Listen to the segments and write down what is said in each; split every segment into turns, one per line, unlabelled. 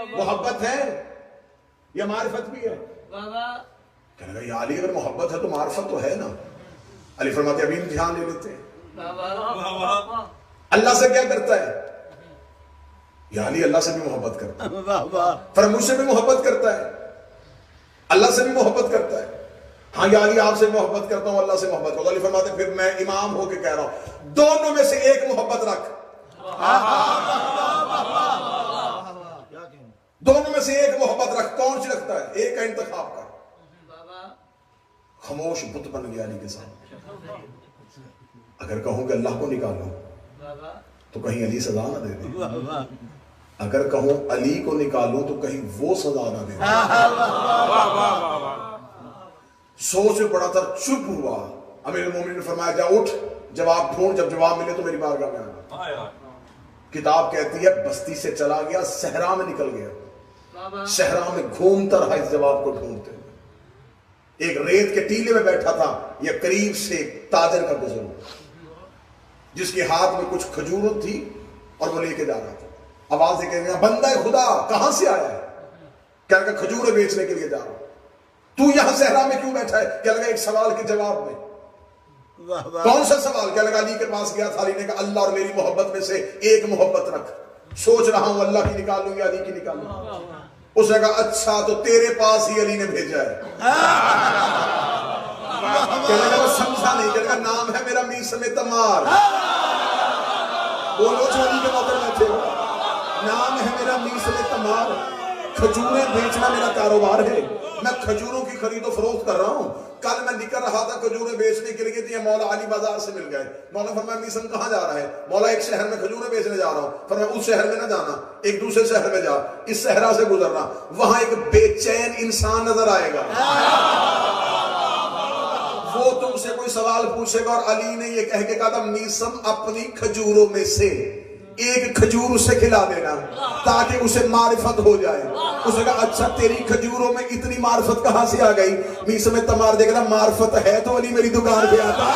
محبت ہے یا معرفت بھی ہے؟ کہنے لگا یا علی اگر محبت ہے تو معرفت تو ہے نا. علی فرماتے ابھی امتحان لے لیتے ہیں. اللہ سے کیا کرتا ہے؟ یا علی اللہ سے بھی محبت کرتا ہے. فرمایا مجھ سے بھی محبت کرتا ہے, اللہ سے بھی محبت کرتا ہے. ہاں یا علی آپ سے محبت کرتا ہوں, اللہ سے محبت کرتا ہوں. علی فرماتے پھر میں امام ہو کے کہہ رہا ہوں دونوں میں سے ایک محبت رکھ. دونوں میں سے ایک محبت رکھ. کون سی رکھتا ہے؟ ایک کا انتخاب کر. خاموش بت بن گیا علی کے ساتھ. اگر کہوں کہ اللہ کو نکالو تو کہیں علی سزا نہ دے دے, اگر کہوں علی کو نکالوں تو کہیں وہ سزا نہ دے دے. سوچ پڑا تھا, چپ ہوا. امیر المومنین نے فرمایا جا اٹھ, جواب ڈھونڈ, جب جواب ملے تو میری بارگاہ میں آنا. کتاب کہتی ہے بستی سے چلا گیا, صحرا میں نکل گیا, صحرا میں گھومتا رہا اس جواب کو ڈھونڈتے. ایک ریت کے ٹیلے میں بیٹھا تھا, یہ قریب سے ایک تاجر کا گزر جس کے ہاتھ میں کچھ کھجور تھی اور وہ لے کے جا رہا تھا. آواز دے کے بندہ خدا کہاں سے آیا ہے؟ کہنے لگا کھجوریں بیچنے کے لیے جا رہا ہوں. تو یہاں صحرا میں کیوں بیٹھا ہے؟ کہنے لگا ایک سوال کے جواب میں. کون سا سوال؟ کہنے لگا علی کے پاس گیا تھا, علی نے کہا اللہ اور میری محبت میں سے ایک محبت رکھ. سوچ رہا ہوں اللہ کی نکال لوں یا علی کی نکال لوں. اس نے کہا اچھا تو تیرے پاس ہی علی نے بھیجا ہے. کہنے لگا وہ سمجھا نہیں. کہنے لگا نام ہے میرا میسم تمار. بولو جو علی کے موقع میں تھے, نام ہے میرا میسم تمار. کھجوریں بیچنا میرا کاروبار ہے, میں کھجوروں کی خرید و فروخت کر رہا ہوں. کل میں نکل رہا تھا کھجوریں بیچنے کے لیے, تو مولا علی بازار سے مل گئے. مولا فرمایا میسم کہاں جا رہا ہے؟ مولا ایک شہر میں کھجوریں بیچنے جا رہا ہوں. فرمایا اس شہر میں نہ جانا, ایک دوسرے شہر میں جا, اس صحرا سے گزرنا, وہاں ایک بے چین انسان نظر آئے گا, وہ تم سے کوئی سوال پوچھے گا. اور علی نے یہ کہہ کے کہا تھا میسم اپنی کھجوروں میں سے ایک کھجور اسے کھلا دینا تاکہ اسے معرفت ہو جائے. اس نے کہا اچھا تیری کھجوروں میں اتنی معرفت کہاں سے آ گئی؟ میسم تمار دے گا معرفت ہے تو علی میری دکان پہ آتا,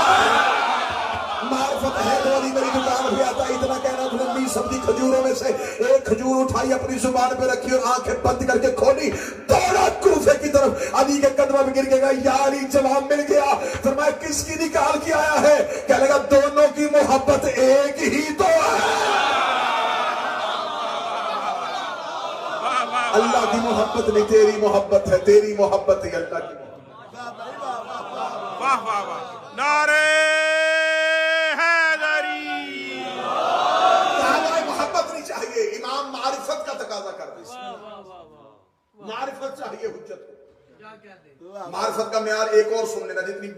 معرفت ہے تو علی میری دکان پہ آتا. اتنا کہنا تھا میسم کی کھجوروں میں سے ایک کھجور اٹھائی, اپنی زبان پہ رکھی اور آنکھیں بند کر کے کھولی, دوڑا کوفے کی طرف. علی کے قدموں میں گر کے کہا یا علی جواب مل گیا. فرمایا کس کی نکال کے آیا ہے؟ کہنے لگا دونوں کی محبت ایک ہی تو ہے. اللہ کی محبت نہیں تیری محبت ہے, تیری محبت ہے اللہ کی محبت.
واہ واہ واہ, نعرے حیدری.
محبت نہیں چاہیے, امام معرفت کا تقاضا کرتے ہیں. معرفت چاہیے حجت کو. معرفت کا معیار ایک اور سن لینا, جتنی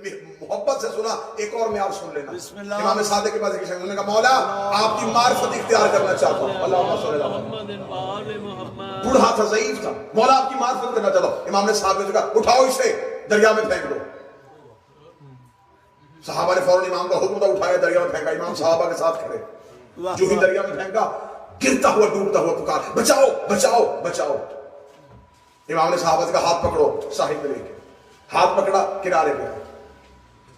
محبت سے سنا ایک اور معیار سن لینا. امام صادق کے پاس ایک شخص نے کہا مولا آپ کی معرفت اختیار کرنا چاہتا ہوں. اللہ صلی اللہ علیہ وسلم بوڑھا تھا, ضعیف تھا. مولا آپ کی معرفت کرنا چاہتا ہوں. امام نے صاحب نے کہا اٹھاؤ اسے دریا میں پھینک دو. صحابہ نے فوراً امام کا حکم تھا, اٹھایا دریا میں پھینکا. امام صحابہ کے ساتھ کھڑے, جو ہی دریا میں پھینکا گرتا ہوا ڈوبتا ہوا پکار بچاؤ بچاؤ بچاؤ. امام نے صحابہ کا ہاتھ پکڑو, ساحل پہ لے کے ہاتھ پکڑا, کنارے پہ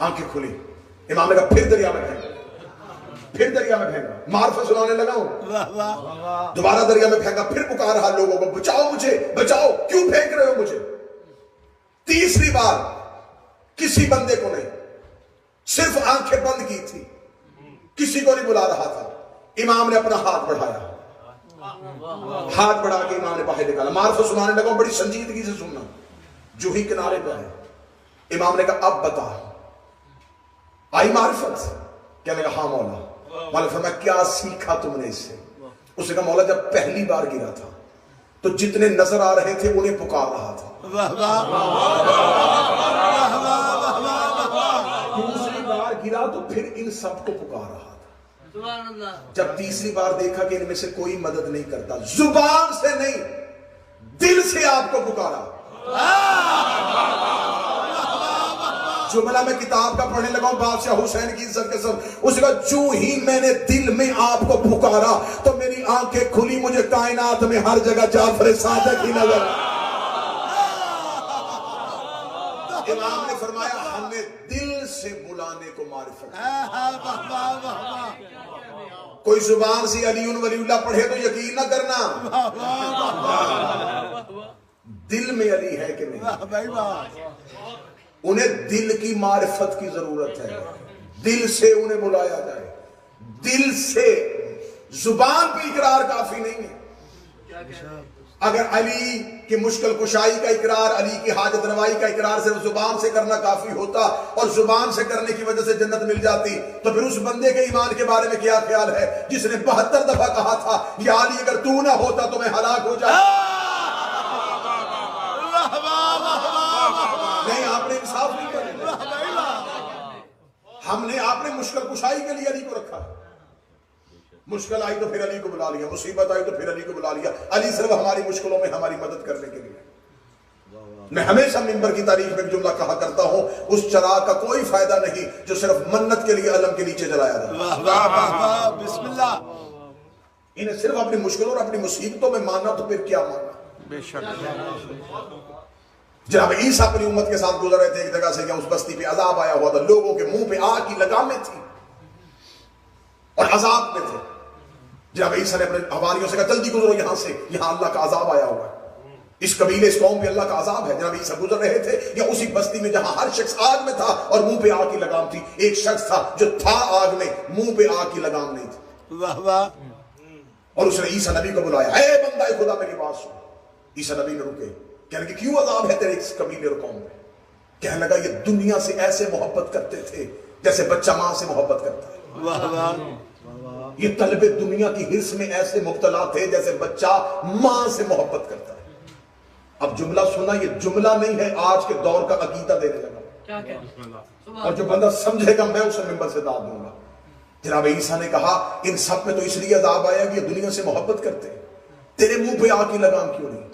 آنکھیں کھلی. امام نے کہا پھر دریا میں پھینکا, پھر دریا میں پھینکا. معرفت سنانے لگا ہوں. دوبارہ دریا میں پھینکا, پھر پکار رہا لوگوں کو بچاؤ مجھے بچاؤ, کیوں پھینک رہے ہو مجھے. تیسری بار کسی بندے کو نہیں, صرف آنکھیں بند کی تھی, کسی کو نہیں بلا رہا تھا. امام نے اپنا ہاتھ بڑھایا, ہاتھ بڑھا کے امام نے باہر نکالا. معرفت سنانے لگا ہوں, بڑی سنجیدگی سے سننا. جو ہی کنارے پہ آئے امام نے کہا اب بتا آئی معرفت؟ کہنے لگا ہاں مولا. مولا فرمایا کیا سیکھا تم نے اس سے؟ اس نے کہا مولا جب پہلی بار گرا تھا تو جتنے نظر آ رہے تھے انہیں پکار رہا تھا. دوسری بار گرا تو پھر ان سب کو پکار رہا تھا. جب تیسری بار دیکھا کہ ان میں سے کوئی مدد نہیں کرتا, زبان سے نہیں دل سے آپ کو پکارا. جملہ میں کتاب کا پڑھنے لگا ہوں بادشاہ حسین کی عزت کے سب. اس کا جو ہی میں نے دل میں آپ کو پکارا تو میری آنکھیں کھلی, مجھے کائنات میں ہر جگہ جعفر صادق کی نظر. امام نے فرمایا ہمیں دل سے بلانے کو معرفت. کوئی زبان سے علی ولی اللہ پڑھے تو یقین نہ کرنا, دل میں علی ہے کہ نہیں؟ انہیں دل کی معرفت کی ضرورت ہے، دل سے انہیں بلایا جائے، دل سے، زبان پہ اقرار کافی نہیں ہے۔ اگر علی کی مشکل کشائی کا اقرار، علی کی حاجت روائی کا اقرار صرف زبان سے کرنا کافی ہوتا اور زبان سے کرنے کی وجہ سے جنت مل جاتی، تو پھر اس بندے کے ایمان کے بارے میں کیا خیال ہے جس نے 72 دفعہ کہا تھا یا علی اگر تو نہ ہوتا تو میں ہلاک ہو جاتا؟ نہیں، آپ نے انصاف نہیں کیا۔ ہم نے، آپ نے مشکل کشائی کے لیے علی کو رکھا، مشکل آئی تو پھر علی کو بلا لیا، مصیبت آئی تو پھر علی کو بلا لیا۔ علی صرف ہماری مشکلوں میں ہماری مدد کرنے کے لیے۔ میں ہمیشہ منبر کی تاریخ میں ایک جملہ کہا کرتا ہوں، اس چراغ کا کوئی فائدہ نہیں جو صرف منت کے لیے علم کے نیچے جلایا جائے۔
بسم اللہ۔
انہیں صرف اپنی مشکلوں اور اپنی مصیبتوں میں ماننا تو پھر کیا ماننا؟
بے شک۔
جناب عیسیٰ اپنی امت کے ساتھ گزر رہے تھے، ایک جگہ سے کہ اس بستی پہ عذاب آیا ہوا تھا، لوگوں کے منہ پہ آگ کی لگامیں تھی اور عذاب میں تھے۔ جناب عیسیٰ نے اپنے حواریوں سے کہا جلدی گزرو یہاں سے، یہاں اللہ کا عذاب آیا ہوا ہے، اس قبیلے، اس قوم پہ اللہ کا عذاب ہے۔ جناب عیسیٰ گزر رہے تھے یا اسی بستی میں جہاں ہر شخص آگ میں تھا اور منہ پہ آگ کی لگام تھی، ایک شخص تھا جو تھا آگ میں، منہ پہ آگ کی لگام نہیں تھی۔
واہ واہ۔
اور اس نے عیسیٰ نبی کو بلایا، اے بندہ خدا میری بات سن۔ عیسیٰ نبی نے رکے، کہنے کہ کیوں عذاب ہے تیرے اس قبیلے اور قوم پہ؟ کہنے لگا یہ دنیا سے ایسے محبت کرتے تھے جیسے بچہ ماں سے محبت کرتا ہے،
واہ واہ۔
یہ طلب دنیا کی حرص میں ایسے مبتلا تھے جیسے بچہ ماں سے محبت کرتا ہے۔ اب جملہ سنا، یہ جملہ نہیں ہے، آج کے دور کا عقیدہ دینے لگا، اور جو بندہ سمجھے گا میں اسے منبر سے داد دوں گا۔ جناب عیسیٰ نے کہا ان سب میں تو اس لیے عذاب آیا کہ یہ دنیا سے محبت کرتے ہیں، تیرے منہ پہ آگ کی لگام کیوں نہیں؟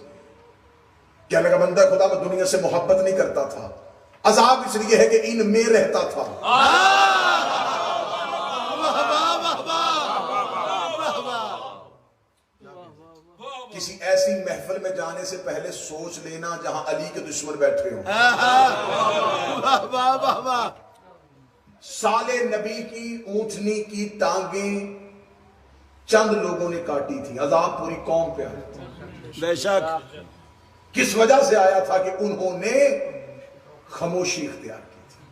کہنے لگا بندہ خدا میں دنیا سے محبت نہیں کرتا تھا، عذاب اس لیے ہے کہ ان میں رہتا تھا۔ کسی ایسی محفل میں جانے سے پہلے سوچ لینا جہاں علی کے دشمن بیٹھے ہوں۔ سالے نبی کی اونٹنی کی ٹانگیں چند لوگوں نے کاٹی تھی، عذاب پوری قوم پہ آیا تھا۔
بے شک۔
کس وجہ سے آیا تھا کہ انہوں نے خاموشی اختیار کی تھی۔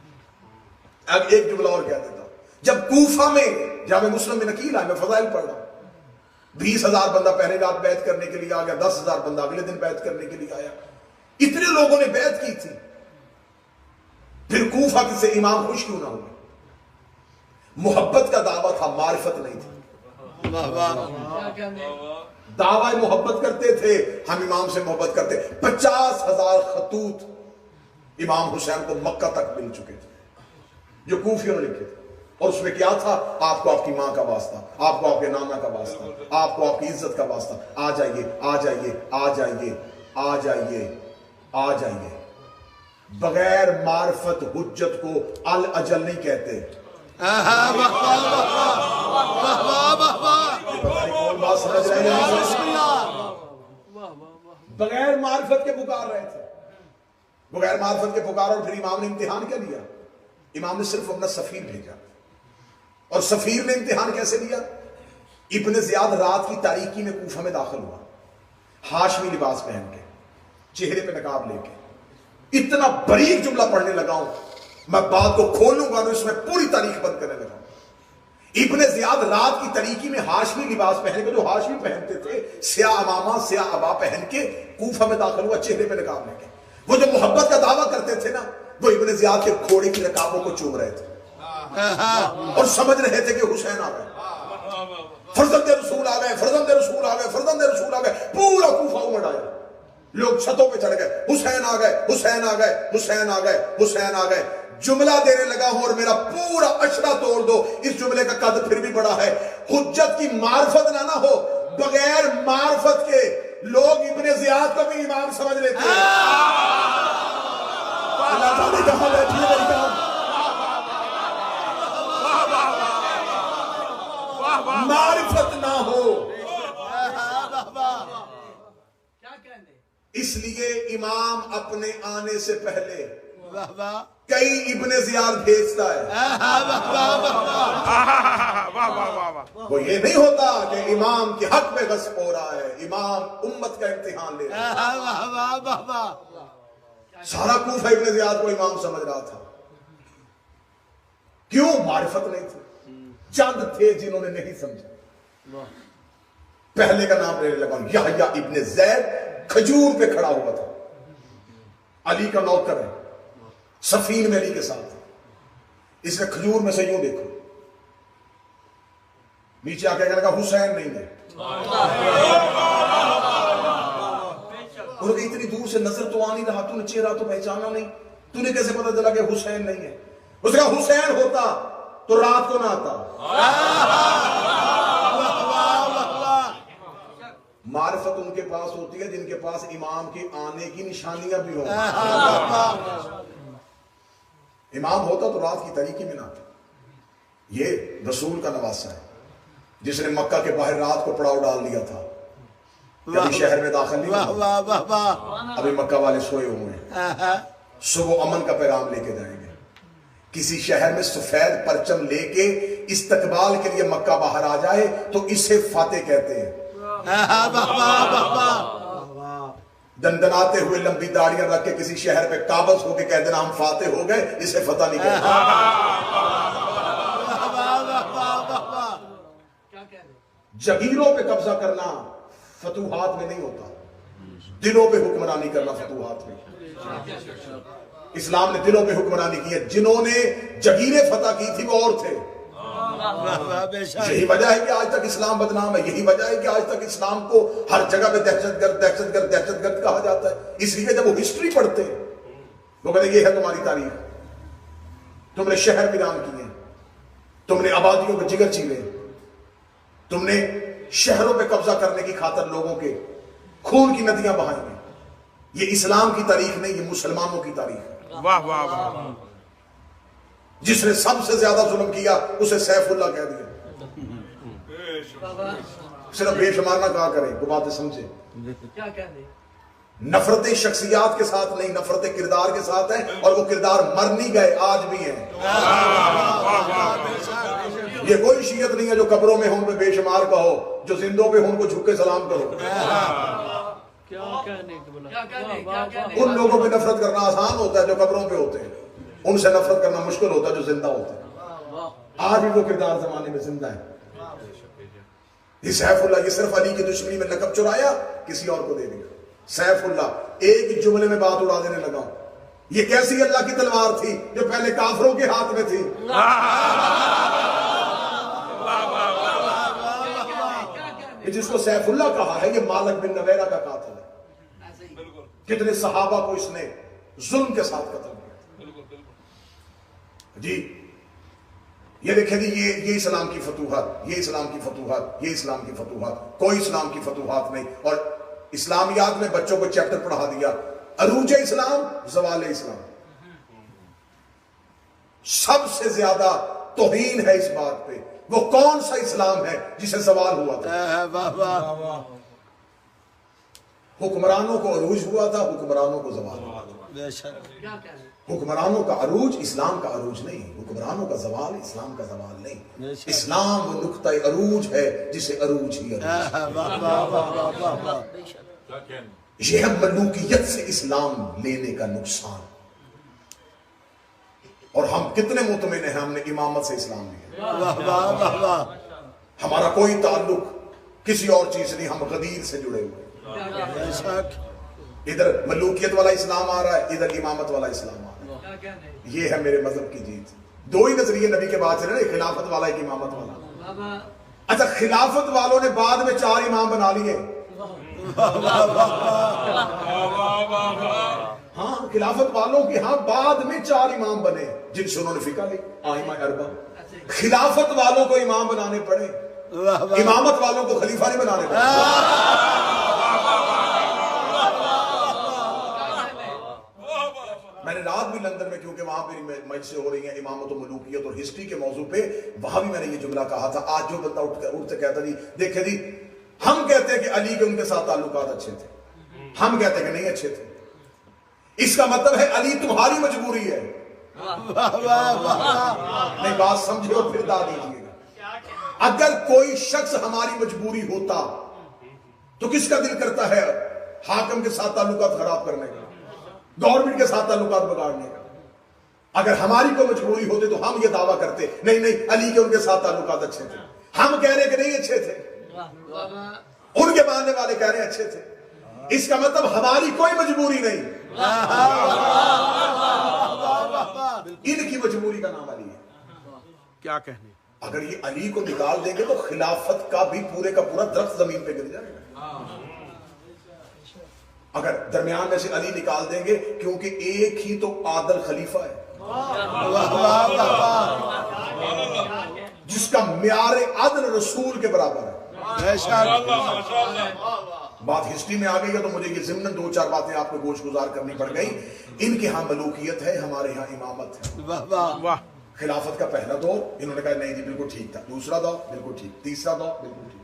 اب ایک جملہ اور کہہ دیتا ہوں، جب کوفہ میں جامع مسلم میں نقیل آئے، میں فضائل پڑھ رہا ہوں، 20,000 بندہ پہلے رات بیعت کرنے کے لیے آ گیا، 10,000 بندہ اگلے دن بیعت کرنے کے لیے آیا، اتنے لوگوں نے بیعت کی تھی، پھر کوفہ سے امام خوش کیوں نہ ہوئے؟ محبت کا دعویٰ تھا، معرفت نہیں تھی۔ دعویٰ محبت کرتے تھے، ہم امام سے محبت کرتے، 50,000 خطوط امام حسین کو مکہ تک مل چکے تھے جو کوفیوں نے لکھے تھے، اور اس میں کیا تھا؟ آپ کو آپ کی ماں کا واسطہ، آپ کو آپ کے نانا کا واسطہ، آپ کو آپ کی عزت کا واسطہ، آ جائیے آ جائیے آ جائیے آ جائیے آ جائیے۔ بغیر معرفت حجت کو الاجل نہیں کہتے۔ کون بات سمجھ رہے ہیں؟ بغیر معرفت کے پکار رہے تھے، بغیر معرفت کے پکار، اور پھر امام نے امتحان کیا لیا؟ امام نے صرف اپنا سفیر بھیجا، اور سفیر نے امتحان کیسے لیا؟ ابن زیاد رات کی تاریکی میں کوفہ میں داخل ہوا، ہاشمی لباس پہن کے، چہرے پہ نقاب لے کے، اتنا باریک جملہ پڑھنے لگا ہوں، میں بات کو کھولوں گا تو اس میں پوری تاریخ بند کرنے لگا ہوں۔ ابن زیاد رات کی تاریکی میں ہاشمی لباس پہن کے، جو ہاشمی پہنتے تھے، سیاہ امامہ سیاہ عبا پہن کے کوفہ میں داخل ہوا، چہرے پہ نقاب لے کے۔ وہ جو محبت کا دعویٰ کرتے تھے نا، وہ ابن زیاد کے گھوڑے کی رکابوں کو چوم رہے تھے اور سمجھ رہے تھے کہ حسین آ گئے، فرزند رسول آ گئے، فرزند رسول آ گئے، فرزند رسول آ گئے۔ پورا کوفہ امڑ آیا، لوگ چھتوں پہ چڑھ گئے، حسین آ گئے، حسین آ گئے، حسین آ گئے، حسین آ گئے۔ جملہ دینے لگا ہوں اور میرا پورا اشرا توڑ دو، اس جملے کا قد پھر بھی بڑا ہے۔ حجت کی معرفت نہ ہو، بغیر معرفت کے لوگ ابن زیاد کو بھی امام سمجھ لیتے ہیں۔ اللہ تعالیٰ کہاں بیٹھی ہے میری کام؟ معرفت نہ ہو، اس لیے امام اپنے آنے سے پہلے کئی ابن زیاد بھیجتا ہے.
واہ واہ واہ واہ.
وہ یہ نہیں ہوتا کہ امام کے حق میں غصب ہو رہا ہے، امام امت کا امتحان لے رہا ہے. سارا کوفہ ابن زیاد کو امام سمجھ رہا تھا. کیوں؟ معرفت نہیں تھی. چند تھے جنہوں نے نہیں سمجھا. پہلے کا نام لینے لگا یحییٰ ابن زید، کھجور پہ کھڑا ہوا تھا، علی کا نوکر ہے، سفین میں علی کے ساتھ. اس نے کھجور میں سے یوں دیکھو، نیچے آ کے کہنے لگا حسین نہیں ہے. انہوں نے اتنی دور سے نظر تو آ نہیں رہا، تو نے چہرہ تو پہچانا نہیں، تو نے کیسے پتا چلا کہ حسین نہیں ہے؟ اس نے کہا حسین ہوتا تو رات کو نہ آتا. معرفت ان کے پاس ہوتی ہے جن کے پاس امام کے آنے کی نشانیاں بھی ہوں. امام ہوتا تو رات کی طریقے میں نہ آتا. یہ رسول کا نواسہ ہے جس نے مکہ کے باہر رات کو پڑاؤ ڈال دیا تھا، کبھی شہر میں داخل نہیں ہوا. ابھی مکہ والے سوئے ہوئے ہیں، صبح امن کا پیغام لے کے جائیں گے. کسی شہر میں سفید پرچم لے کے استقبال کے لیے مکہ باہر آ جائے تو اسے فاتح کہتے ہیں. دندناتے ہوئے لمبی داڑیاں رکھ کے کسی شہر پہ قابض ہو کے کہہ دینا ہم فاتح ہو گئے، اسے فتح نہیں کہتے. جگیروں پہ قبضہ کرنا فتوحات میں نہیں ہوتا، دلوں پہ حکمرانی کرنا فتوحات میں. اسلام نے دلوں پہ حکمرانی کی ہے. جنہوں نے جگیریں فتح کی تھی وہ اور تھے. یہی وجہ ہے کہ آج تک اسلام بدنام ہے. یہی وجہ ہے کہ آج تک اسلام کو ہر جگہ پہ دہشت گرد دہشت گرد دہشت گرد کہا جاتا ہے. اس لیے جب وہ ہسٹری پڑھتے ہیں وہ کہتے ہیں یہ ہے تمہاری تاریخ، تم نے شہر ویران کیے، تم نے آبادیوں کے جگر چیرے، تم نے شہروں پہ قبضہ کرنے کی خاطر لوگوں کے خون کی ندیاں بہائی ہیں. یہ اسلام کی تاریخ نہیں، یہ مسلمانوں کی تاریخ ہے.
واہ واہ واہ.
جس نے سب سے زیادہ ظلم کیا اسے سیف اللہ کہہ دیا. صرف بے شمار نہ کہا کریں، وہ باتیں سمجھے. نفرت شخصیات کے ساتھ نہیں، نفرت کردار کے ساتھ ہیں، اور وہ کردار مر نہیں گئے، آج بھی ہیں. یہ کوئی شیعت نہیں ہے جو قبروں میں ہوں پہ بے شمار کہو، جو زندوں پہ ہوں کو جھک کے سلام کرو. ان لوگوں پہ نفرت کرنا آسان ہوتا ہے جو قبروں پہ ہوتے ہیں، ان سے نفرت کرنا مشکل ہوتا ہے جو زندہ ہوتے ہیں. آج بھی وہ کردار زمانے میں زندہ ہے. یہ سیف اللہ، یہ صرف علی کی دشمنی میں لقب چرایا، کسی اور کو دے دیا. سیف اللہ ایک جملے میں بات اڑا دینے لگا. یہ کیسی اللہ کی تلوار تھی جو پہلے کافروں کے ہاتھ میں تھی. جس کو سیف اللہ کہا ہے یہ مالک بن نویرہ کا قاتل ہے. کتنے صحابہ کو اس نے ظلم کے ساتھ قتل کیا. جی یہ دیکھیں جی، یہ اسلام کی فتوحات، یہ اسلام کی فتوحات، یہ اسلام کی فتوحات. کوئی اسلام کی فتوحات نہیں. اور اسلامیات میں بچوں کو چیپٹر پڑھا دیا، عروج اسلام، زوال اسلام. سب سے زیادہ توہین ہے اس بات پہ وہ کون سا اسلام ہے جسے زوال ہوا تھا. حکمرانوں کو عروج ہوا تھا، حکمرانوں کو زوال ہوا تھا. حکمرانوں کا عروج اسلام کا عروج نہیں، حکمرانوں کا زوال اسلام کا زوال نہیں. اسلام وہ نقطہ عروج ہے جسے عروج ہی عروج. یہ ہے ملوکیت سے اسلام لینے کا نقصان. اور ہم کتنے مطمئن ہیں ہم نے امامت سے اسلام لیا. ہمارا کوئی تعلق کسی اور چیز نہیں، ہم غدیر سے جڑے ہوئے. ادھر ملوکیت والا اسلام آ رہا ہے، ادھر امامت والا اسلام آ رہا ہے. یہ ہے میرے مذہب کی جیت. دو ہی نظریے نبی کے بعد چلے، خلافت والا ایک امامت والا. اچھا خلافت والوں نے بعد میں 4 امام بنا لیے. ہاں خلافت والوں کے ہاں بعد میں 4 امام بنے جن سے انہوں نے فقہ لی، آئمہ اربعہ. خلافت والوں کو امام بنانے پڑے، امامت والوں کو خلیفہ نہیں بنانے پڑے. میں نے رات بھی لندن میں، کیونکہ وہاں پہ مجلسیں ہو رہی ہیں امامت و ملوکیت اور ہسٹری کے موضوع پہ، وہاں بھی میں نے یہ جملہ کہا تھا. آج جو بندہ اٹھ سے کہتا جی دیکھیں جی ہم کہتے ہیں کہ علی کے ان کے ساتھ تعلقات اچھے تھے، ہم کہتے ہیں کہ نہیں اچھے تھے. اس کا مطلب ہے علی تمہاری مجبوری ہے، نہیں بات سمجھے اور پھر دا دیجیے گا. اگر کوئی شخص ہماری مجبوری ہوتا تو کس کا دل کرتا ہے حاکم کے ساتھ تعلقات خراب کرنے کا, گورنمنٹ کے ساتھ تعلقات بگاڑنے کا؟ اگر ہماری کوئی مجبوری ہوتی تو ہم یہ دعویٰ کرتے نہیں نہیں علی کے ان کے ساتھ تعلقات اچھے تھے. ہم کہہ رہے کہ نہیں اچھے تھے, ان کے ماننے والے کہہ رہے ہیں اچھے تھے. اس کا مطلب ہماری کوئی مجبوری نہیں, ان کی مجبوری کا نام علی ہے.
کیا کہنے.
اگر یہ علی کو نکال دیں گے تو خلافت کا بھی پورے کا پورا درخت زمین پہ گر جائے گا. اگر درمیان میں سے علی نکال دیں گے, کیونکہ ایک ہی تو عادل خلیفہ ہے جس کا معیار عدل رسول کے برابر ہے. بات ہسٹری میں آ گئی ہے تو مجھے یہ ضمن دو چار باتیں آپ کو گوش گزار کرنی پڑ گئی. ان کے ہاں ملوکیت ہے, ہمارے ہاں امامت ہے.
واہ.
خلافت کا پہلا دور انہوں نے کہا نہیں جی بالکل ٹھیک تھا, دوسرا دور بالکل ٹھیک, تیسرا دور بالکل ٹھیک.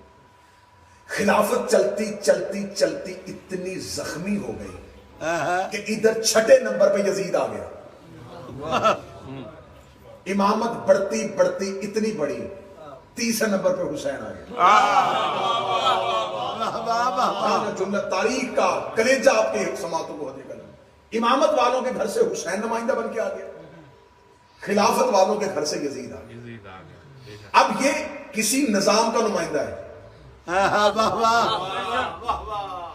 خلافت چلتی چلتی چلتی اتنی زخمی ہو گئی کہ ادھر چھٹے نمبر پہ یزید آ گیا. امامت بڑھتی بڑھتی اتنی بڑی, تیسرے نمبر پہ حسین آ گیا. جملہ تاریخ کا کلیجہ آپ کے سماعتوں کو ہونے کا. امامت والوں کے گھر سے حسین نمائندہ بن کے آ گیا, خلافت والوں کے گھر سے یزید آ گیا. اب یہ کسی نظام کا نمائندہ ہے.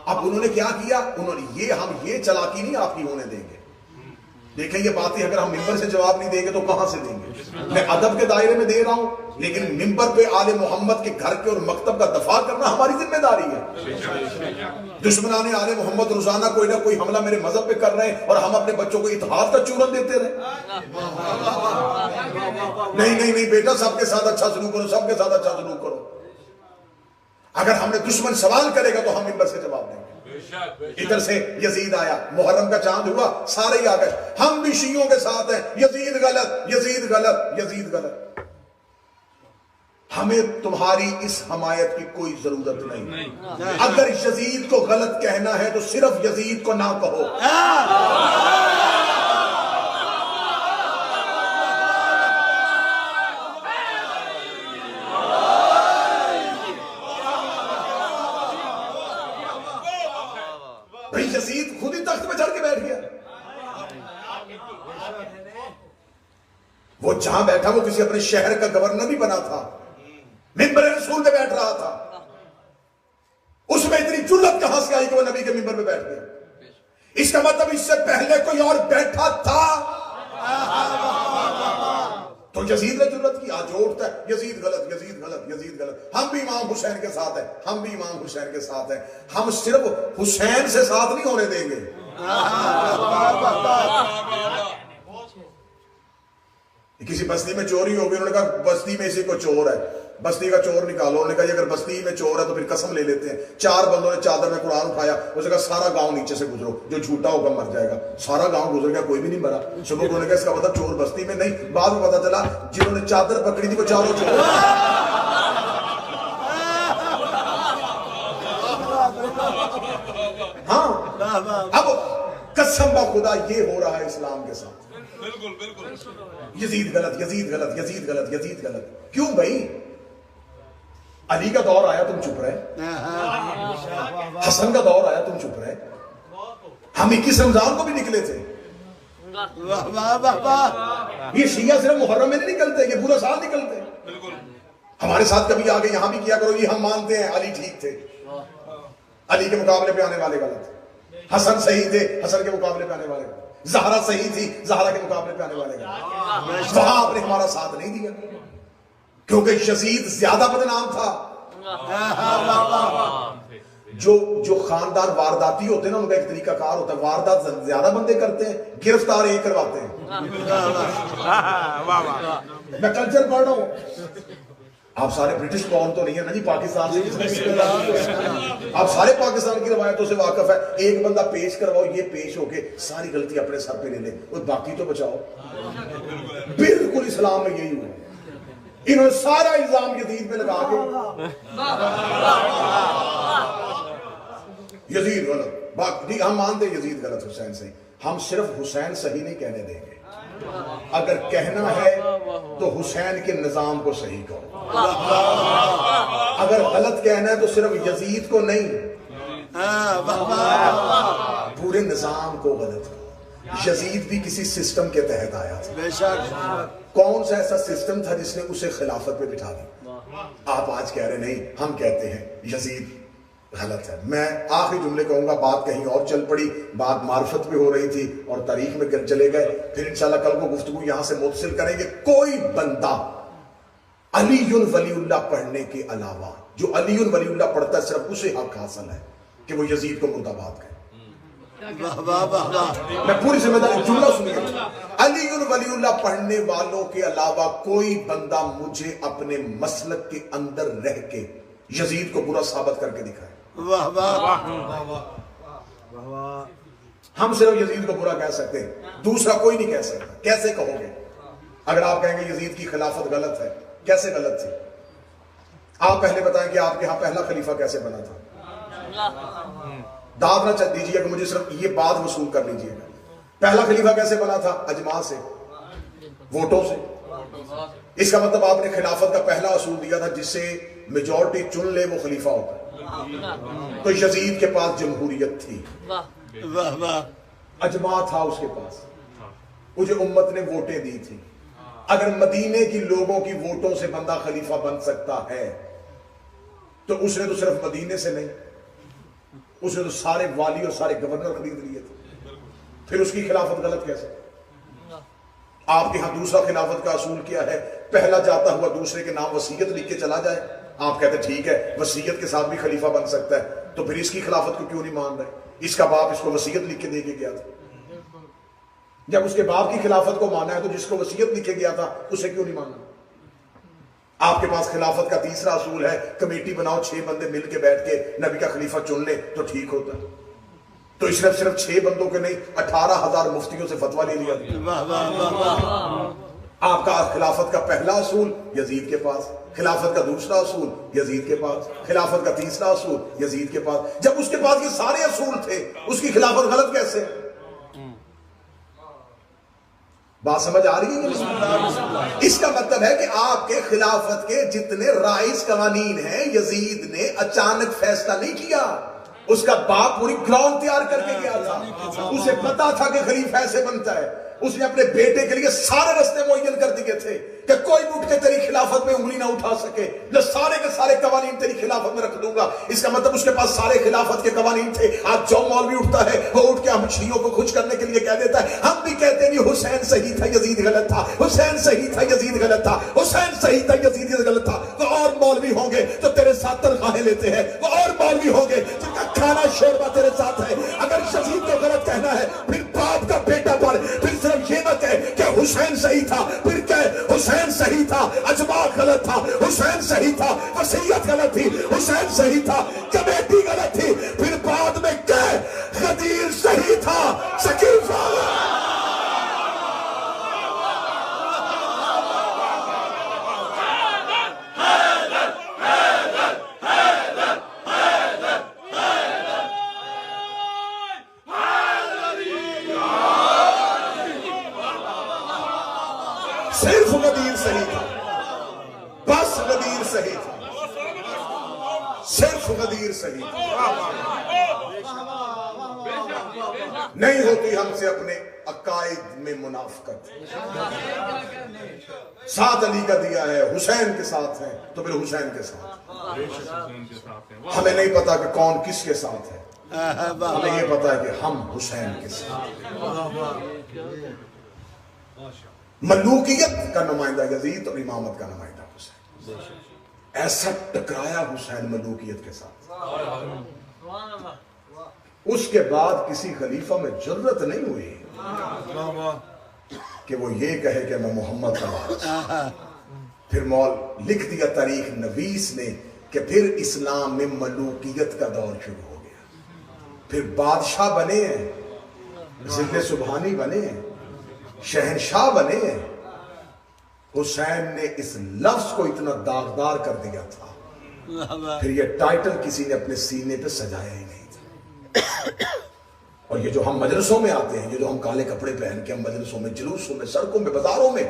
اب انہوں نے کیا کیا, انہوں نے ہم یہ چلاکی نہیں آپ کی ہونے دیں گے. دیکھیں یہ باتیں اگر ہم ممبر سے جواب نہیں دیں گے تو کہاں سے دیں گے. میں ادب کے دائرے میں دے رہا ہوں, لیکن ممبر پہ آل محمد کے گھر کے اور مکتب کا دفاع کرنا ہماری ذمہ داری ہے. دشمنان آل محمد روزانہ کوئی نہ کوئی حملہ میرے مذہب پہ کر رہے ہیں اور ہم اپنے بچوں کو اتحاد کا چورن دیتے رہے. نہیں نہیں نہیں بیٹا, سب کے ساتھ اچھا سلوک کرو, سب کے ساتھ اچھا سلوک کرو. اگر ہم نے دشمن سوال کرے گا تو ہم ممبر سے جواب دیں گے. ادھر سے یزید آیا, محرم کا چاند ہوا, سارے ہی آ گئے, ہم بھی شیعوں کے ساتھ ہیں, یزید غلط یزید غلط یزید غلط. ہمیں تمہاری اس حمایت کی کوئی ضرورت نہیں. اگر یزید کو غلط کہنا ہے تو صرف یزید کو نہ کہو. یزید خود ہی تخت پہ چڑھ کے بیٹھ گیا. وہ جہاں بیٹھا وہ کسی اپنے شہر کا گورنر نہیں بنا تھا, ممبر رسول پہ بیٹھ رہا تھا. اس میں اتنی جرت کہاں سے آئی کہ وہ نبی کے ممبر پہ بیٹھ گیا. اس کا مطلب اس سے پہلے کوئی اور بیٹھا تھا تو یزید نے جرت کی. آج اٹھتا ہے یزید غلط یزید غلط یزید غلط. ہم بھی امام حسین کے ساتھ ہیں, ہم بھی امام حسین کے ساتھ ہیں. ہم صرف حسین سے ساتھ نہیں ہونے دیں گے. کسی بستی میں چوری ہو گئی, انہوں نے کہا بستی میں اسی کو چور ہے, بستی کا چور نکالو. انہوں نے کہا اگر بستی میں چور ہے تو پھر قسم لے لیتے ہیں. 4 بندوں نے چادر میں قرآن اٹھایا, اس نے کہا سارا گاؤں نیچے سے گزرو, جو جھوٹا ہوگا مر جائے گا. سارا گاؤں گزر گیا, کوئی بھی نہیں مرا. صبح انہوں نے کہا اس کا مطلب چور بستی میں نہیں. بعد میں پتا چلا جنہوں نے چادر پکڑی تھی وہ چاروں چور. ہاں اب قسم خدا یہ ہو رہا ہے اسلام کے ساتھ.
بالکل بالکل.
یزید غلط یزید غلط یزید غلط یزید غلط. کیوں بھائی, علی کا دور آیا تم چپ رہے, حسن کا دور آیا تم چپ رہے. ہم 21 رمضان کو بھی نکلے تھے. یہ شیعہ صرف محرم میں نہیں نکلتے, یہ پورا سال نکلتے. ہمارے ساتھ کبھی آگے یہاں بھی کیا کرو, یہ ہم مانتے ہیں علی ٹھیک تھے, علی کے مقابلے پہ آنے والے غلط. حسن صحیح تھے, حسن کے مقابلے پہ آنے والے غلط. زہرا صحیح تھی, زہرا کے مقابلے پہ آنے والے غلط. وہاں آپ نے ہمارا ساتھ نہیں دیا کیونکہ یزید زیادہ بدنام تھا. جو خاندان وارداتی ہوتے ہیں نا, ان کا ایک طریقہ کار ہوتا ہے, واردات زیادہ بندے کرتے ہیں, گرفتار ایک کرواتے ہیں. میں کلچر پڑھ رہا ہوں. آپ سارے برٹش قوم تو نہیں ہے نا جی, پاکستان سے آپ سارے پاکستان کی روایتوں سے واقف ہے. ایک بندہ پیش کرواؤ, یہ پیش ہو کے ساری غلطی اپنے سر پہ لے لے, اور باقی تو بچاؤ. بالکل اسلام میں یہی ہوا. انہوں نے سارا الزام یزید پہ لگا کے یزید غلط. باقی ہم مانتے یزید غلط, حسین صحیح. ہم صرف حسین صحیح نہیں کہنے دیں گے, اگر کہنا ہے تو حسین کے نظام کو صحیح کہو، اگر غلط کہنا ہے تو صرف یزید کو نہیں، پورے نظام کو غلط کہو۔ یزید بھی کسی سسٹم کے تحت آیا تھا، کون سا ایسا سسٹم تھا جس نے اسے خلافت پہ بٹھا دیا؟ آپ آج کہہ رہے نہیں، ہم کہتے ہیں یزید غلط ہے۔ میں آخری جملے کہوں گا، بات کہیں اور چل پڑی، بات معرفت پہ ہو رہی تھی اور تاریخ میں چلے گئے، پھر انشاءاللہ کل کو گفتگو یہاں سے متصل کریں گے۔ کوئی بندہ علی ولی اللہ پڑھنے کے علاوہ، جو علی ولی اللہ پڑھتا ہے صرف اسے حق حاصل ہے کہ وہ یزید کو مرد آباد کرے۔ میں پوری ذمہ داری جملہ سنیے، علی ولی اللہ پڑھنے والوں کے علاوہ کوئی بندہ مجھے اپنے مسلک کے اندر رہ کے یزید کو برا ثابت کر کے دکھائے۔ ہم صرف یزید کو برا کہہ سکتے ہیں، دوسرا کوئی نہیں کہہ سکتا۔ کیسے کہو گے؟ اگر آپ کہیں گے یزید کی خلافت غلط ہے، کیسے غلط تھی؟ آپ پہلے بتائیں کہ آپ کے ہاں پہلا خلیفہ کیسے بنا تھا؟ داد نہ چل دیجیے کہ مجھے صرف یہ بات وصول کر لیجیے گا۔ پہلا خلیفہ کیسے بنا تھا؟ اجماع سے، ووٹوں سے۔ اس کا مطلب آپ نے خلافت کا پہلا اصول دیا تھا، جس سے میجورٹی چن لے وہ خلیفہ ہوتا ہے۔ تو یزید کے پاس جمہوریت تھی، اجماع تھا اس کے پاس، مجھے امت نے ووٹیں دی تھی۔ اگر مدینے کی لوگوں کی ووٹوں سے بندہ خلیفہ بن سکتا ہے تو اس نے تو صرف مدینے سے نہیں، اس نے تو سارے والی اور سارے گورنر خرید لیے تھے، پھر اس کی خلافت غلط کیسے؟ آپ کے ہاں دوسرا خلافت کا اصول کیا ہے؟ پہلا جاتا ہوا دوسرے کے نام وصیت لکھ کے چلا جائے۔ آپ کہتے ٹھیک ہے، وصیت کے ساتھ بھی خلیفہ بن سکتا ہے، تو پھر اس کی خلافت کو کیوں نہیں مان رہے؟ اس کا باپ اس کو وصیت لکھ کے دے کے گیا تھا۔ جب اس کے باپ کی خلافت کو مانا ہے تو جس کو وصیت لکھے گیا تھا اسے کیوں نہیں ماننا؟ آپ کے پاس خلافت کا تیسرا اصول ہے، کمیٹی بناؤ، 6 بندے مل کے بیٹھ کے نبی کا خلیفہ چن لے تو ٹھیک ہوتا ہے۔ تو اس نے صرف 6 بندوں کے نہیں 18,000 مفتیوں سے فتویٰ لے لیا۔ آپ کا خلافت کا پہلا اصول یزید کے پاس، خلافت کا دوسرا اصول یزید کے پاس، خلافت کا تیسرا اصول یزید کے پاس۔ جب اس کے پاس یہ سارے اصول تھے، اس کی خلافت غلط کیسے؟ بات سمجھ آ رہی ہے؟ اس کا مطلب ہے کہ آپ کے خلافت کے جتنے رائز قوانین ہیں، یزید نے اچانک فیصلہ نہیں کیا، اس کا باپ پوری گراؤنڈ تیار کر کے گیا تھا۔ اسے پتا تھا کہ خلیفہ ایسے بنتا ہے، اس نے اپنے بیٹے کے لیے سارے رستے معین کر دیے تھے کہ کوئی بھی اٹھ کے تیری خلافت میں انگلی نہ اٹھا سکے، میں سارے کے سارے قوانین تیری خلافت میں رکھ دوں گا۔ اس کا مطلب اس کے پاس سارے خلافت کے قوانین تھے۔ آج جو مولوی اٹھتا ہے وہ اٹھ کے ہم شیعوں کو خوش کرنے کے لیے کہہ دیتا ہے، ہم بھی کہتے ہیں حسین صحیح تھا یزید غلط تھا، حسین صحیح تھا یزید غلط تھا، حسین صحیح تھا یزید غلط تھا۔ وہ اور مولوی ہوں گے جو تیرے ساتھ تنخواہیں لیتے ہیں، وہ اور مولوی ہوں گے جن کا کھانا شوربہ تیرے ساتھ ہے۔ اگر یزید کو غلط کہنا ہے پھر باپ کا بیٹا پڑھ، پھر صرف یہ نہ کہے کہ حسین صحیح تھا، پھر کہے حسین صحیح تھا، اجماع غلط تھا، حسین صحیح تھا، وصیت غلط تھی، حسین صحیح تھا، کمیٹی غلط تھی، پھر بعد میں کہے غدیر صحیح تھا، سقیفہ۔ صرف غدیر صحیح تھا، بس غدیر صحیح تھا، صرف غدیر صحیح تھا۔ نہیں ہوتی ہم سے اپنے عقائد میں منافقت۔ ساتھ علی کا دیا ہے، حسین کے ساتھ ہے تو پھر حسین کے ساتھ۔ ہمیں نہیں پتا کہ کون کس کے ساتھ ہے، ہمیں یہ پتا ہے کہ ہم حسین کے ساتھ۔ ملوکیت کا نمائندہ یزید اور امامت کا نمائندہ حسین، ایسا ٹکرایا حسین ملوکیت کے ساتھ۔ اس کے بعد کسی خلیفہ میں جرت نہیں ہوئی کہ وہ یہ کہے کہ میں محمد کا وارث۔ پھر لکھ دیا تاریخ نویس نے کہ پھر اسلام میں ملوکیت کا دور شروع ہو گیا، پھر بادشاہ بنے ہیں، ضد سبحانی بنے ہیں، شہنشاہ بنے ہیں۔ حسین نے اس لفظ کو اتنا داغدار کر دیا تھا، پھر یہ ٹائٹل کسی نے اپنے سینے پہ سجایا ہی نہیں تھا۔ اور یہ جو ہم مجلسوں میں آتے ہیں، یہ جو ہم کالے کپڑے پہن کے ہم مجلسوں میں، جلوسوں میں، سڑکوں میں، بازاروں میں،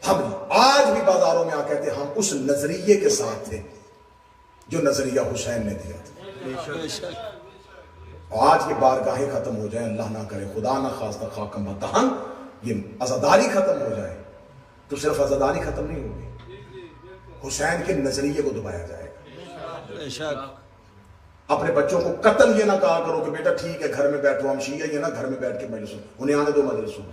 ہم آج بھی بازاروں میں آ کہتے ہیں ہم اس نظریے کے ساتھ تھے جو نظریہ حسین نے دیا تھا. آج کی بارگاہیں ختم ہو جائیں، اللہ نہ کرے، خدا نہ خواستہ، خاکم دہن، یہ عزاداری ختم ہو جائے تو صرف عزاداری ختم نہیں ہوگی، حسین کے نظریے کو دبایا جائے گا. اپنے بچوں کو قتل یہ نہ کہا کرو کہ بیٹا ٹھیک ہے گھر میں بیٹھو، ہم شیعہ یہ نا گھر میں بیٹھ کے مجلسوں، انہیں آنے دو مجلسوں.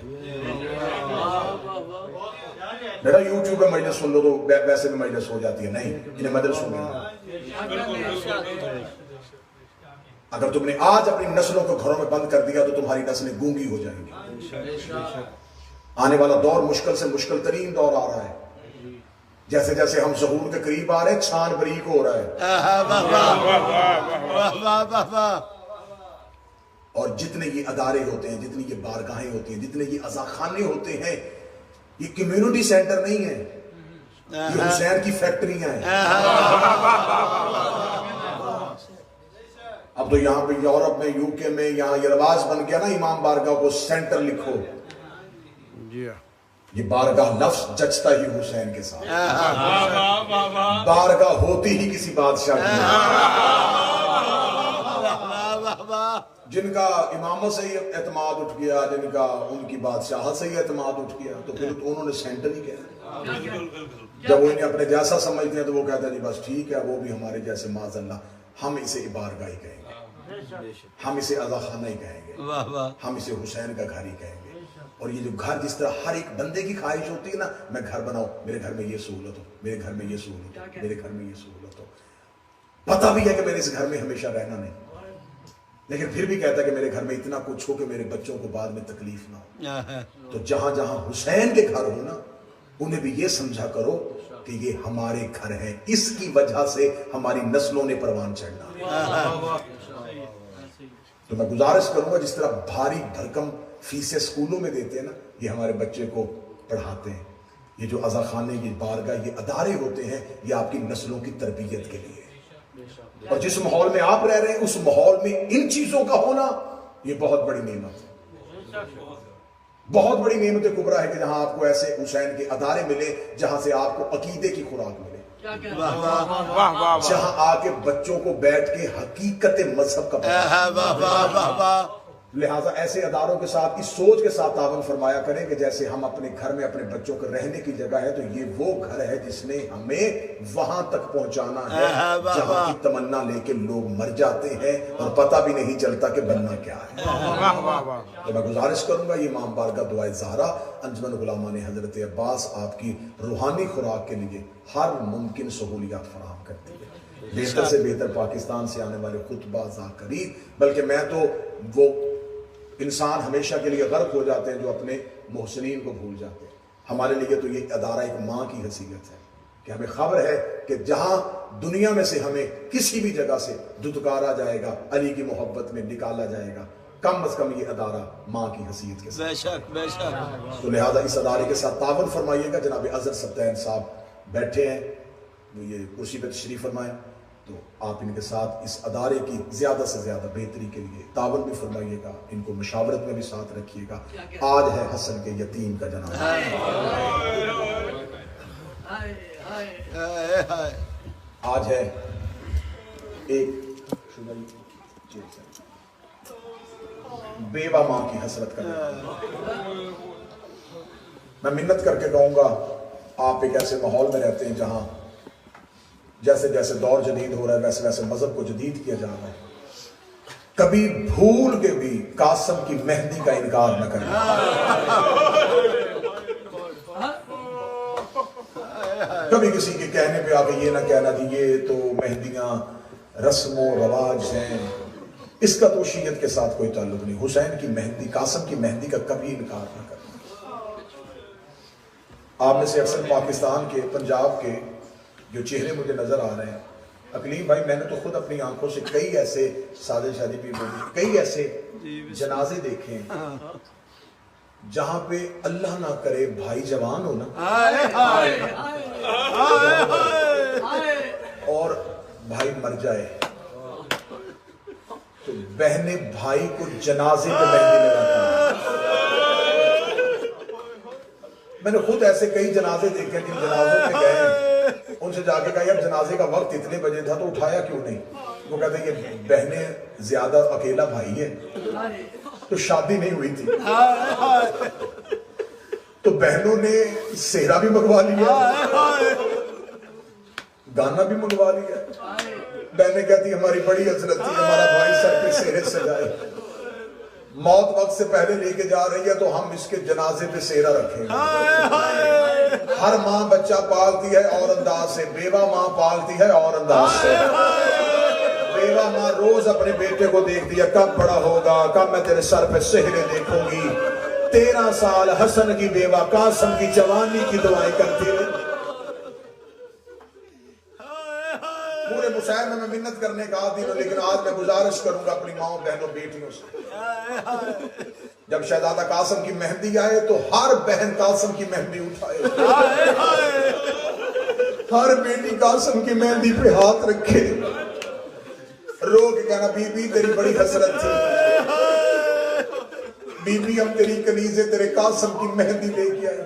بیٹا یوٹیوب پہ مجلس سن لو تو ویسے بھی مجلس ہو جاتی ہے، نہیں، انہیں مجلسوں میں. اگر تم نے آج اپنی نسلوں کو گھروں میں بند کر دیا تو تمہاری نسلیں گونگی ہو جائیں گی. آنے والا دور مشکل سے مشکل ترین دور آ رہا ہے. جیسے جیسے ہم ظہور کے قریب آ رہے ہیں، چھان بریک ہو رہا ہے. اور جتنے یہ ادارے ہوتے ہیں، جتنی یہ بارگاہیں ہوتی ہیں، جتنے یہ عزاخانے ہوتے ہیں، یہ کمیونٹی سینٹر نہیں ہے، یہ حسین کی فیکٹریاں ہیں. اب تو یہاں پہ یورپ میں، یو کے میں، یہاں یہ رواج بن گیا نا امام بارگاہ کو سینٹر لکھو. یہ بارگاہ لفظ جچتا ہی حسین کے ساتھ، بارگاہ ہوتی ہی کسی بادشاہ کی. جن کا امامت سے ہی اعتماد اٹھ گیا، جن کا ان کی بادشاہت سے ہی اعتماد اٹھ گیا، تو پھر تو انہوں نے سینٹر ہی کیا. جب وہ انہیں اپنے جیسا سمجھتے ہیں تو وہ کہتے ہیں جی بس ٹھیک ہے، وہ بھی ہمارے جیسے، معاذ اللہ. ہم اسے بارگاہ ہی کہیں گے، ہم اسے عزاخانہ ہی کہیں گے، ہم اسے حسین کا گھر ہی کہیں گے. اور یہ جو گھر جس طرح ہر ایک بندے کی خواہش ہوتی ہے نا، میں گھر بناؤں، میرے گھر میں یہ سہولت ہو، میرے گھر میں یہ سہولت ہو، میرے گھر میں یہ سہولت ہو. پتہ بھی ہے کہ میرے اس گھر میں ہمیشہ رہنا نہیں، لیکن پھر بھی کہتا ہے کہ میرے گھر میں اتنا کچھ ہو کہ میرے بچوں کو بعد میں تکلیف نہ ہو. تو جہاں جہاں حسین کے گھر ہو نا، انہیں بھی یہ سمجھا کرو کہ یہ ہمارے گھر ہیں، اس کی وجہ سے ہماری نسلوں نے پروان چڑھنا. تو میں گزارش کروں گا جس طرح بھاری بھرکم فیسیں اسکولوں میں دیتے ہیں نا، یہ ہمارے بچے کو پڑھاتے ہیں. یہ جو عزاخانے، یہ بارگاہ، یہ ادارے ہوتے ہیں، یہ آپ کی نسلوں کی تربیت کے لیے. اور جس ماحول میں آپ رہ رہے ہیں، اس ماحول میں ان چیزوں کا ہونا یہ بہت بڑی نعمت ہے. بہت بڑی نعمت کبریٰ ہے کہ جہاں آپ کو ایسے حسین کے ادارے ملے، جہاں سے آپ کو عقیدے کی خوراک ملے، جہاں آ کے بچوں کو بیٹھ کے حقیقت مذہب کا پتہ. لہٰذا ایسے اداروں کے ساتھ اس سوچ کے ساتھ تعاون فرمایا کریں کہ جیسے ہم اپنے گھر میں اپنے بچوں کے رہنے کی جگہ ہے، تو یہ وہ گھر ہے جس نے ہمیں وہاں تک پہنچانا ہے جہاں کی تمنا لے کے لوگ مر جاتے ہیں اور پتہ بھی نہیں چلتا کہ بننا کیا ہے. تو میں گزارش کروں گا، یہ امام بارگاہ دعائے زہرا انجمن غلامان حضرت عباس آپ کی روحانی خوراک کے لیے ہر ممکن سہولیات فراہم کرتی ہے. بہتر سے بہتر پاکستان سے آنے والے خطبہ ذاکرین، بلکہ میں تو وہ انسان ہمیشہ کے لیے غرق ہو جاتے ہیں جو اپنے محسنین کو بھول جاتے ہیں. ہمارے لیے تو یہ ادارہ ایک ماں کی حیثیت ہے کہ ہمیں خبر ہے کہ جہاں دنیا میں سے ہمیں کسی بھی جگہ سے دھتکارا جائے گا، علی کی محبت میں نکالا جائے گا، کم از کم یہ ادارہ ماں کی حیثیت کے ساتھ. بے شک. تو لہٰذا اس ادارے کے ساتھ تعاون فرمائیے گا. جناب اظہر سبتین صاحب بیٹھے ہیں، وہ یہ کرسی پہ تشریف فرمائیں، تو آپ ان کے ساتھ اس ادارے کی زیادہ سے زیادہ بہتری کے لیے تعاون بھی فرمائیے گا، ان کو مشاورت میں بھی ساتھ رکھیے گا. آج ہے حسن کے یتیم کا جنازہ، آج ہے ایک بیوہ ماں کی حسرت کا جنازہ. میں منت کر کے کہوں گا، آپ ایک ایسے ماحول میں رہتے ہیں جہاں جیسے جیسے دور جدید ہو رہا ہے ویسے ویسے مذہب کو جدید کیا جا رہا ہے. کبھی بھول کے بھی قاسم کی مہندی کا انکار نہ کریں. کبھی کسی کے کہنے پہ آگے یہ نہ کہنا کہ یہ تو مہندیاں رسم و رواج ہیں، اس کا تو شیعت کے ساتھ کوئی تعلق نہیں. حسین کی مہندی، قاسم کی مہندی کا کبھی انکار نہ کرنا. آپ میں سے اکثر پاکستان کے، پنجاب کے جو چہرے مجھے نظر آ رہے ہیں، اقلیم بھائی، میں نے تو خود اپنی آنکھوں سے کئی ایسے سادے شادی بھی ہوئی، کئی ایسے جنازے دیکھے ہیں جہاں پہ اللہ نہ کرے بھائی جوان ہو نا اور بھائی مر جائے، تو بہنیں بھائی کو جنازے پہ مہندی لگاتی ہیں. میں نے خود ایسے کئی جنازے دیکھے جن جنازوں میں گئے, ان سے جا کے کہا یار جنازے کا وقت اتنے بجے تھا تو اٹھایا کیوں نہیں؟ وہ کہتے ہیں یہ بہنیں زیادہ اکیلا بھائی ہے تو شادی نہیں ہوئی تھی تو بہنوں نے سہرا بھی منگوا لیا, گانا بھی منگوا لیا. بہنیں کہتی ہماری بڑی حسرت تھی ہمارا بھائی سر پہ سہرے سجائے, موت وقت سے پہلے لے کے جا رہی ہے تو ہم اس کے جنازے پہ سہرا رکھیں گے. ہر ماں بچہ پالتی ہے اور انداز سے, بیوہ ماں پالتی ہے اور انداز سے. بیوہ ماں روز اپنے بیٹے کو دیکھتی ہے کب بڑا ہوگا, کب میں تیرے سر پہ سہرے دیکھوں گی. 13 سال حسن کی بیوہ قاسم کی جوانی کی دعائیں کرتی رہی. پورے مسائل میں منت کرنے کا عادی ہوں, لیکن آج میں گزارش کروں گا اپنی ماں بہنوں بیٹیوں سے, جب شہزادہ قاسم کی مہندی آئے تو ہر بہن قاسم کی مہندی اٹھائے, ہر بیٹی قاسم کی مہندی پہ ہاتھ رکھے, رو کے کہنا بی بی تیری بڑی حسرت تھی, بی بی ہم تیری کنیزیں تیرے قاسم کی مہندی لے کے آئے.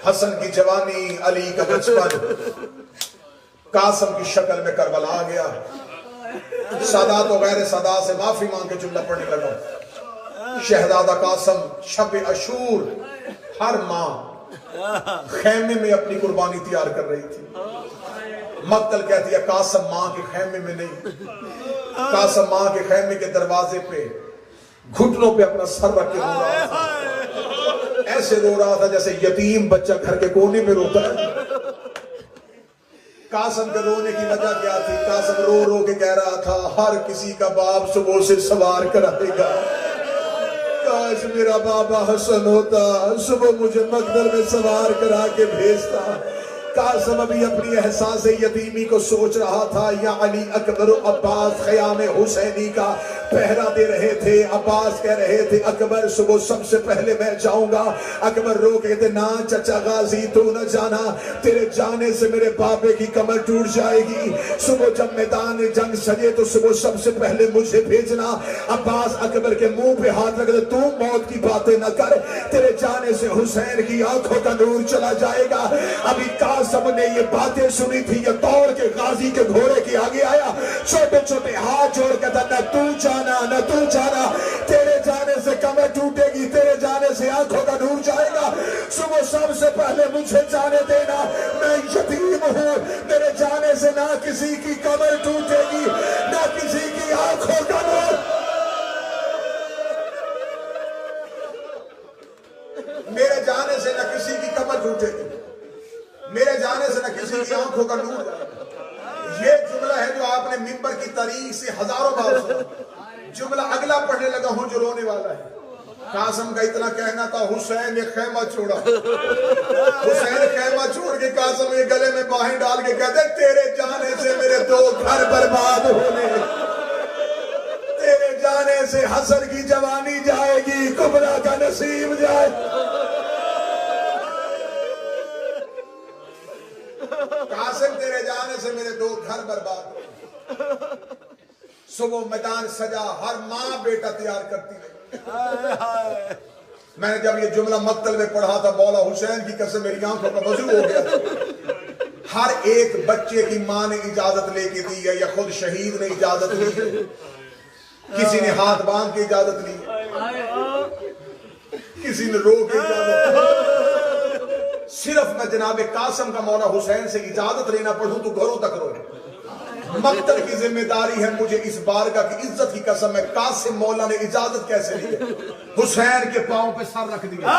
حسن کی جوانی, علی کا بچپن, قاسم کی شکل میں کربلا آ گیا. سادات و غیر سادا سے معافی مانگ کے جملہ پڑھنے لگا. شہزادہ قاسم شب عاشور, ہر ماں خیمے میں اپنی قربانی تیار کر رہی تھی. مقتل کہتی ہے قاسم ماں کے خیمے میں نہیں, قاسم ماں کے خیمے کے دروازے پہ گھٹنوں پہ اپنا سر رکھ کے رو رہا تھا. ایسے رو رہا تھا جیسے یتیم بچہ گھر کے کونے میں روتا ہے. قاسم کے رونے کی وجہ کیا تھی؟ قاسم رو رو کے کہہ رہا تھا ہر کسی کا باپ صبح سے سوار کرائے گا, کاش میرا بابا حسن ہوتا, صبح مجھے مقدر میں سوار کرا کے بھیجتا. قاسم ابھی اپنی احساس یتیمی کو سوچ رہا تھا. یا علی اکبر و عباس خیام حسینی کا پہرا دے رہے تھے. عباس کہہ رہے تھے اکبر صبح سب سے پہلے میں جاؤں گا. اکبر رو کہتے نا چچا غازی تو نہ جانا, تیرے جانے سے میرے بابے کی کمر ٹوٹ جائے گی. صبح جب میدان جنگ سجے تو صبح سب سے پہلے مجھے بھیجنا. عباس اکبر کے منہ پہ ہاتھ رکھ دے, تو موت کی باتیں نہ کر, تیرے جانے سے حسین کی آنکھوں کا نور چلا جائے گا. ابھی قاسم نے یہ باتیں سنی تھی, یہ دوڑ کے غازی کے گھوڑے کے آگے آیا, چھوٹے چھوٹے ہاتھ جوڑ کے تھا, نہ تو جانا نہ تو جانا, تیرے جانے سے کمر ٹوٹے گی, تیرے جانے سے آنکھوں کا نور جائے گا. صبح سب سے پہلے مجھے جانے دینا, میں یتیم ہوں, میرے جانے سے نہ کسی کی کمر ٹوٹے گی نہ کسی کی آنکھوں کا نور. میرے جانے سے نہ کسی کی کمر ٹوٹے گی, میرے جانے سے نہ کسی کی آنکھوں کا نور. یہ جملہ ہے جو آپ نے ممبر کی تاریخ سے ہزاروں بار سنا. جملہ اگلا پڑھنے لگا ہوں جو رونے والا ہے. قاسم کا اتنا کہنا تھا حسین نے خیمہ چھوڑا, حسین خیمہ چھوڑ کے قاسم کے گلے میں باہیں ڈال کے کہتے تیرے جانے سے میرے 2 گھر برباد ہونے, تیرے جانے سے حسن کی جوانی جائے گی, کبرا کا نصیب جائے. قاسم تیرے جانے سے میرے 2 گھر برباد ہوئے. صبح میدان سجا, ہر ماں بیٹا تیار کرتی رہی. میں نے جب یہ جملہ مقتل میں پڑھا تھا, مولا حسین کی قسم میری آنکھوں کا وضو ہو گیا. ہر ایک بچے کی ماں نے اجازت لے کے دی ہے, یا خود شہید نے اجازت لی ہے, کسی نے ہاتھ باندھ کے اجازت لی, کسی نے رو کے اجازت لی. صرف میں جناب قاسم کا مولا حسین سے اجازت لینا پڑھوں تو گھروں تک روئے. مقتل کی ذمہ داری ہے مجھے اس بارگاہ کی عزت کی قسم ہے, قاسم مولا نے اجازت کیسے لی ہے؟ حسین کے پاؤں پہ سر رکھ دیا,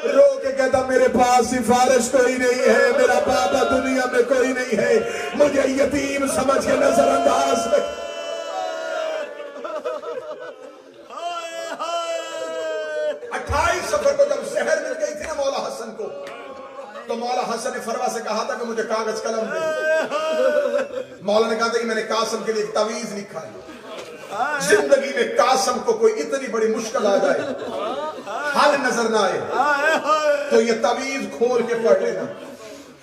رو کے کہتا میرے پاس سفارش کوئی نہیں ہے, میرا بابا دنیا میں کوئی نہیں ہے, مجھے یتیم سمجھ کے نظر انداز میں. 28 سفر کو جب زہر مل گئی تھی نا مولا حسن کو, تو مولا حسن نے فروا سے کہا تھا کہ مجھے کاغذ قلم دے. مولا نے کہا تھا کہ میں نے قاسم کے لیے ایک تعویذ لکھا ہے, زندگی میں قاسم کو کوئی اتنی بڑی مشکل آ جائے, حل نظر نہ آئے, تو یہ تعویذ کھول کے پڑھ لینا.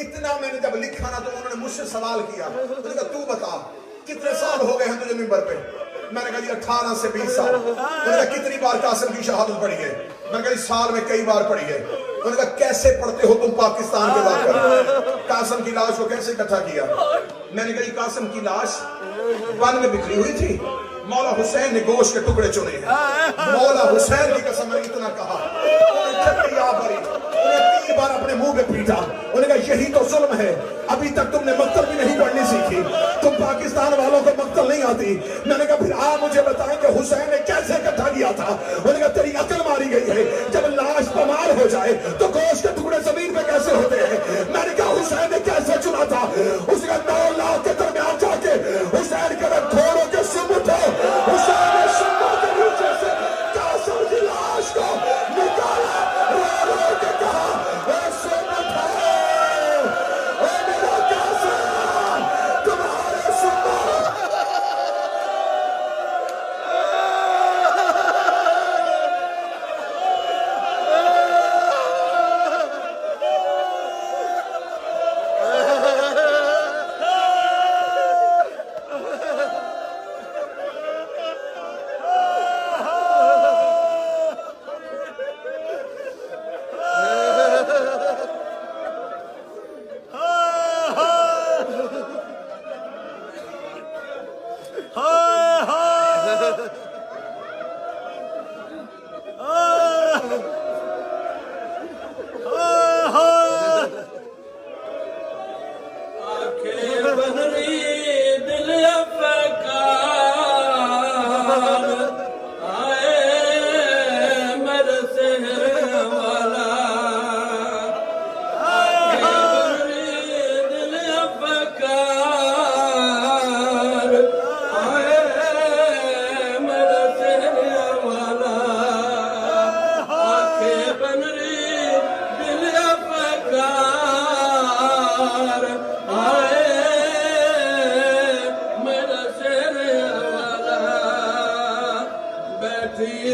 اتنا میں نے جب لکھا نا تو انہوں نے مجھ سے سوال کیا، انہوں نے کہا تو بتا کتنے سال ہو گئے ہیں تجھے منبر پہ؟ میں نے کہا جی 18 سے 20 سال۔ انہوں نے کہا کتنی بار قاسم کی شہادت پڑھی ہے؟ میں نے کہا جی سال میں کئی بار پڑھی ہے۔ انہوں نے کہا کیسے پڑھتے ہو تم پاکستان کے بعد؟ قاسم کی لاش کو کیسے اکٹھا کیا؟ میں نے کہا جی قاسم کی لاش ون میں بکھری ہوئی تھی، مولا حسین نے گوشت کے ٹکڑے چنے ہیں، مولا حسین کی قسم میں اتنا کہا۔ انہیں 3 بار اپنے منہ پہ پیٹا، انہوں نے کہا یہی تو ظلم ہے، ابھی تک تم نے مقتل بھی نہیں پڑھنی سیکھی، تم پاکستان والوں کو مقتل نہیں آتی۔ میں نے کہا پھر آپ مجھے بتائیں کہ حسین نے کیسے اکٹھا کیا تھا؟ انہوں نے کہا تیری عقل ماری گئی ہے، جب لاش پمال ہو جائے تو گوشت کے ٹکڑے زمین پہ کیسے ہوتے ہیں؟ میں نے کہا حسین نے کیسے چنا تھا؟ اس کا 9 لاکھ کے درمیان جا کے حسین کے گھوڑوں کے سم اٹھو، حسین نے سموں کے نیچے سے قاسم کی لاش کو نکالا، رو رو کے کہا اے سم اٹھو، اے میرا قاسم تمہارے سموں۔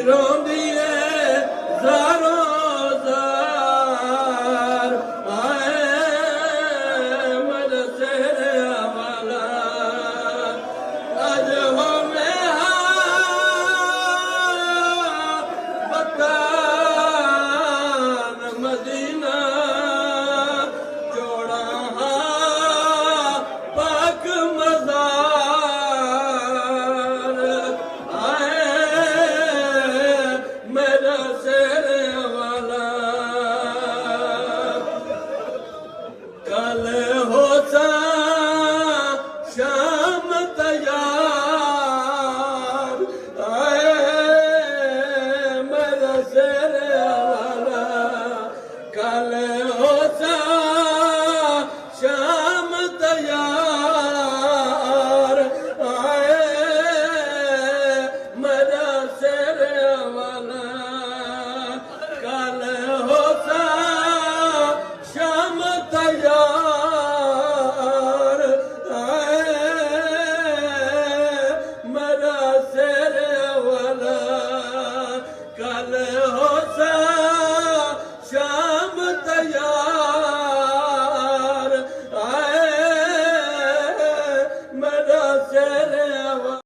روندی ہے زاروں